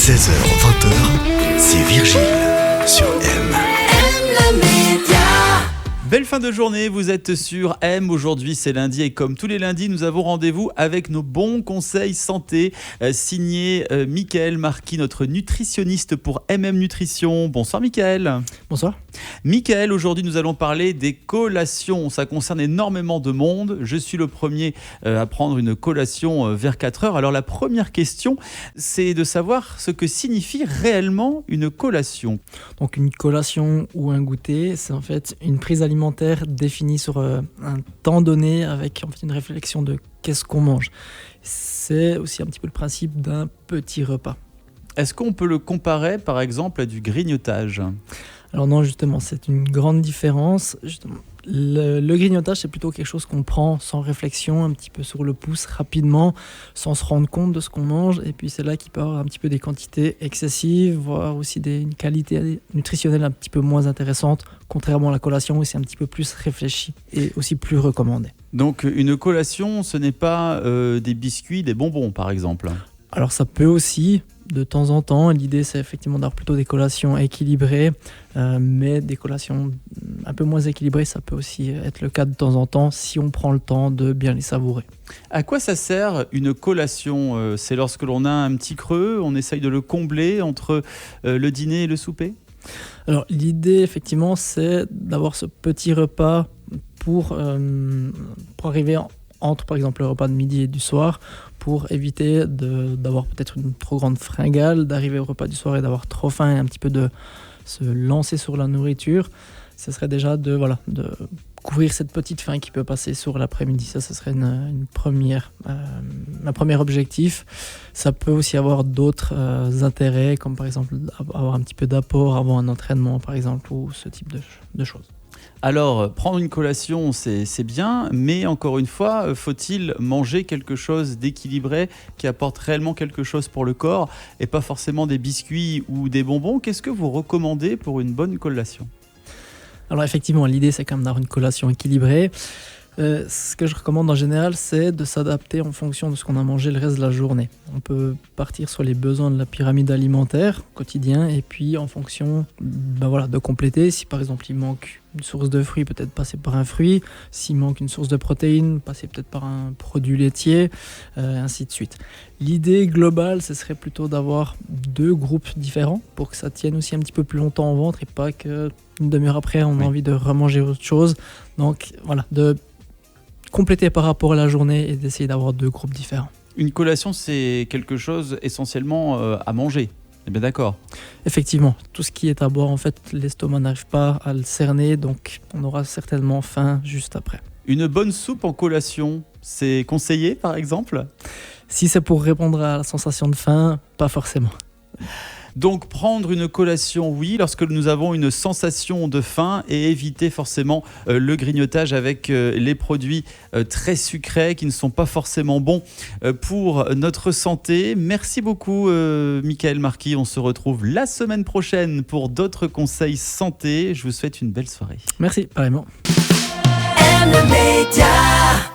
16h-20h, c'est Virgile sur M. Belle fin de journée, vous êtes sur M. Aujourd'hui, c'est lundi et comme tous les lundis, nous avons rendez-vous avec nos bons conseils santé, signé Michael Marquis, notre nutritionniste pour MM Nutrition. Bonsoir Michael. Bonsoir. Michael, aujourd'hui, nous allons parler des collations. Ça concerne énormément de monde. Je suis le premier à prendre une collation vers 4 heures. Alors la première question, c'est de savoir ce que signifie réellement une collation. Donc une collation ou un goûter, c'est en fait une prise alimentaire définie sur un temps donné avec en fait une réflexion de qu'est-ce qu'on mange. C'est aussi un petit peu le principe d'un petit repas. Est-ce qu'on peut le comparer par exemple à du grignotage ? Alors non, justement, c'est une grande différence. Justement, le grignotage, c'est plutôt quelque chose qu'on prend sans réflexion, un petit peu sur le pouce, rapidement, sans se rendre compte de ce qu'on mange. Et puis c'est là qu'il peut y avoir un petit peu des quantités excessives, voire aussi une qualité nutritionnelle un petit peu moins intéressante, contrairement à la collation où c'est un petit peu plus réfléchi et aussi plus recommandé. Donc une collation, ce n'est pas des biscuits, des bonbons par exemple ? Alors ça peut aussi, de temps en temps, l'idée c'est effectivement d'avoir plutôt des collations équilibrées, mais des collations un peu moins équilibrées, ça peut aussi être le cas de temps en temps si on prend le temps de bien les savourer. À quoi ça sert une collation ? C'est lorsque l'on a un petit creux, on essaye de le combler entre le dîner et le souper ? Alors l'idée effectivement c'est d'avoir ce petit repas pour arriver entre par exemple le repas de midi et du soir, pour éviter d'avoir peut-être une trop grande fringale, d'arriver au repas du soir et d'avoir trop faim et un petit peu de se lancer sur la nourriture. Ce serait déjà de couvrir cette petite faim qui peut passer sur l'après-midi. Ça, ce serait un premier objectif. Ça peut aussi avoir d'autres intérêts, comme par exemple avoir un petit peu d'apport avant un entraînement, par exemple, ou ce type de choses. Alors, prendre une collation, c'est bien, mais encore une fois, faut-il manger quelque chose d'équilibré qui apporte réellement quelque chose pour le corps et pas forcément des biscuits ou des bonbons ? Qu'est-ce que vous recommandez pour une bonne collation ? Alors effectivement, l'idée c'est quand même d'avoir une collation équilibrée. Ce que je recommande en général, c'est de s'adapter en fonction de ce qu'on a mangé le reste de la journée. On peut partir sur les besoins de la pyramide alimentaire quotidien et puis en fonction de compléter. Si par exemple il manque une source de fruits, peut-être passer par un fruit. S'il manque une source de protéines, passer peut-être par un produit laitier, ainsi de suite. L'idée globale, ce serait plutôt d'avoir 2 groupes différents pour que ça tienne aussi un petit peu plus longtemps en ventre et pas qu'une demi-heure après on a envie de remanger autre chose. Donc voilà, de compléter par rapport à la journée et d'essayer d'avoir 2 groupes différents. Une collation, c'est quelque chose essentiellement à manger. Eh bien d'accord. Effectivement, tout ce qui est à boire, en fait, l'estomac n'arrive pas à le cerner, donc on aura certainement faim juste après. Une bonne soupe en collation, c'est conseillé par exemple ? Si c'est pour répondre à la sensation de faim, pas forcément. Donc prendre une collation, oui, lorsque nous avons une sensation de faim et éviter forcément le grignotage avec les produits très sucrés qui ne sont pas forcément bons pour notre santé. Merci beaucoup Michael Marquis, on se retrouve la semaine prochaine pour d'autres conseils santé. Je vous souhaite une belle soirée. Merci, pareillement. M Média.